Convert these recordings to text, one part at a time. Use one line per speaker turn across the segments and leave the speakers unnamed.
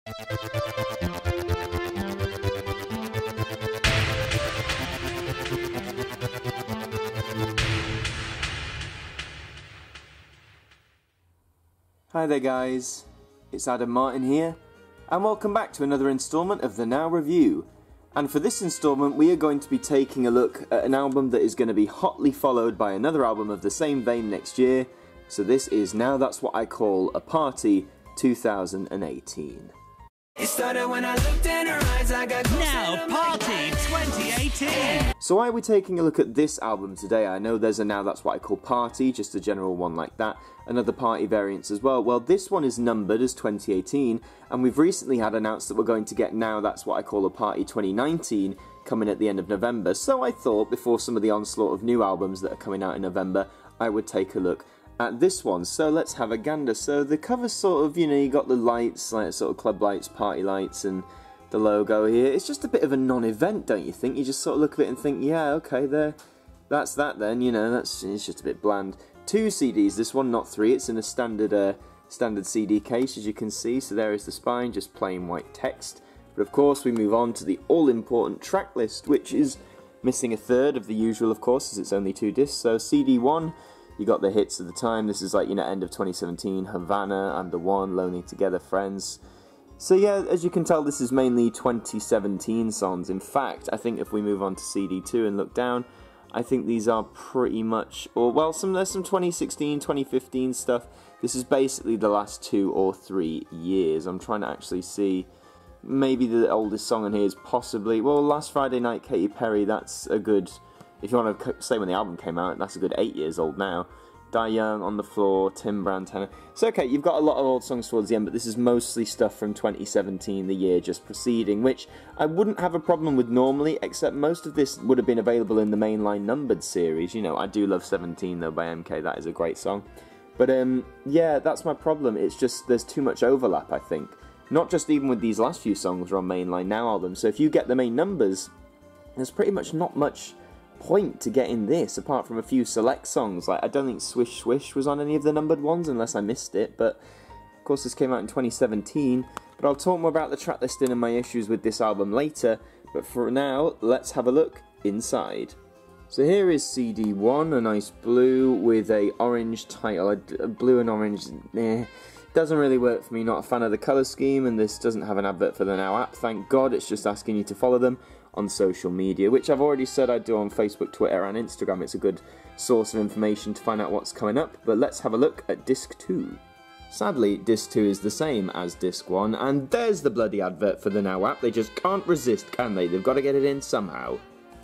Hi there guys, it's Martyn here, and welcome back to another instalment of the Now Review. And for this instalment we are going to be taking a look at an album that is going to be hotly followed by another album of the same vein next year. So this is Now That's What I Call a Party 2018.
It started when I looked in her eyes, I got
Now Party 2018!
So why are we taking a look at this album today? I know there's a Now That's What I Call Party, just a general one like that, and other party variants as well. Well, this one is numbered as 2018, and we've recently had announced that we're going to get Now That's What I Call a Party 2019 coming at the end of November. So I thought, before some of the onslaught of new albums that are coming out in November, I would take a look at this one. So let's have a gander. So the cover's sort of, you know, you got the lights, like sort of club lights, party lights, and the logo here. It's just a bit of a non-event, don't you think? You just sort of look at it and think, yeah, okay, there, that's that then, you know, it's just a bit bland. 2 CDs, this one, not 3. It's in a standard CD case, as you can see. So there is the spine, just plain white text. But of course, we move on to the all-important track list, which is missing a third of the usual, of course, as it's only 2 discs. So CD 1, you got the hits of the time. This is like, you know, end of 2017, Havana, I'm the One, Lonely Together, Friends. So yeah, as you can tell, this is mainly 2017 songs. In fact, I think if we move on to CD 2 and look down, I think these are pretty much, or well, there's some 2016, 2015 stuff. This is basically the last 2 or 3 years. I'm trying to actually see, maybe the oldest song on here is possibly, well, Last Friday Night, Katy Perry, that's a good, if you want to say when the album came out, that's a good 8 years old now. Die Young, On the Floor, Tim Brown, Tenor. So okay, you've got a lot of old songs towards the end, but this is mostly stuff from 2017, the year just preceding, which I wouldn't have a problem with normally, except most of this would have been available in the mainline numbered series. You know, I do love 17 though by MK, that is a great song. But yeah, that's my problem. It's just there's too much overlap, I think. Not just even with these last few songs are on mainline now albums. So if you get the main numbers, there's pretty much not much point to getting this, apart from a few select songs. Like, I don't think Swish Swish was on any of the numbered ones, unless I missed it, but of course this came out in 2017, but I'll talk more about the track listing and my issues with this album later, but for now, let's have a look inside. So here is CD 1, a nice blue with a orange title. Blue and orange, doesn't really work for me, not a fan of the colour scheme, and this doesn't have an advert for the Now app, thank God. It's just asking you to follow them on social media, which I've already said I do on Facebook, Twitter and Instagram. It's a good source of information to find out what's coming up, but let's have a look at Disc 2. Sadly, Disc 2 is the same as Disc 1, and there's the bloody advert for the Now app. They just can't resist, can they? They've got to get it in somehow.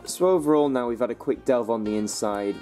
So overall, now we've had a quick delve on the inside.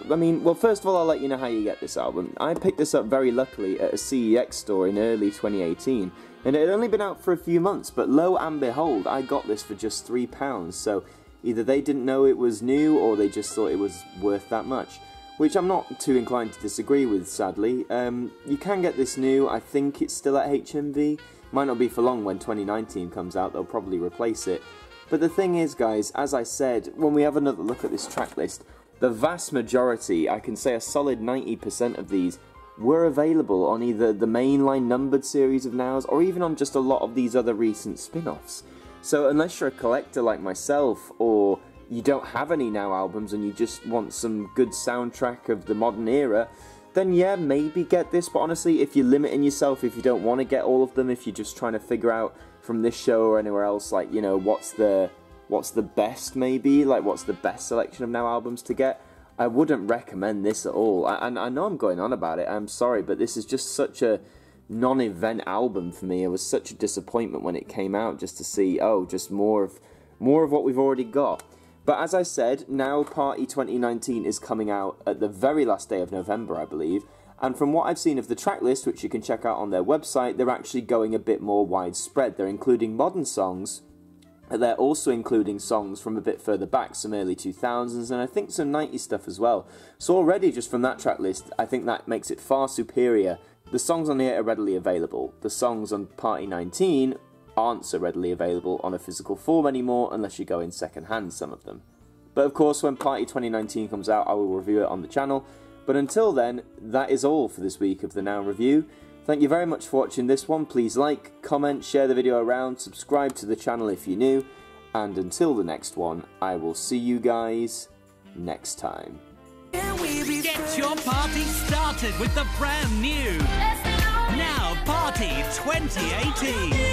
I mean, well, first of all, I'll let you know how you get this album. I picked this up very luckily at a CEX store in early 2018, and it had only been out for a few months, but lo and behold, I got this for just £3, so either they didn't know it was new, or they just thought it was worth that much, which I'm not too inclined to disagree with, sadly. You can get this new. I think it's still at HMV. Might not be for long. When 2019 comes out, they'll probably replace it. But the thing is, guys, as I said, when we have another look at this track list, the vast majority, I can say a solid 90% of these, were available on either the mainline numbered series of Nows, or even on just a lot of these other recent spin-offs. So unless you're a collector like myself, or you don't have any Now albums and you just want some good soundtrack of the modern era, then yeah, maybe get this. But honestly, if you're limiting yourself, if you don't want to get all of them, if you're just trying to figure out from this show or anywhere else, like, you know, what's the best, maybe, like what's the best selection of Now albums to get, I wouldn't recommend this at all. And I know I'm going on about it, I'm sorry, but this is just such a non-event album for me. It was such a disappointment when it came out, just to see, oh, just more of what we've already got. But as I said, Now Party 2019 is coming out at the very last day of November, I believe. And from what I've seen of the track list, which you can check out on their website, they're actually going a bit more widespread. They're including modern songs, and they're also including songs from a bit further back, some early 2000s, and I think some 90s stuff as well. So already, just from that track list, I think that makes it far superior. The songs on here are readily available. The songs on Party 19 aren't so readily available on a physical form anymore, unless you go in second-hand, some of them. But of course, when Party 2019 comes out, I will review it on the channel. But until then, that is all for this week of the Now Review. Thank you very much for watching this one. Please like, comment, share the video around, subscribe to the channel if you're new, and until the next one, I will see you guys next time.
Get your party started with the brand new Now Party 2018.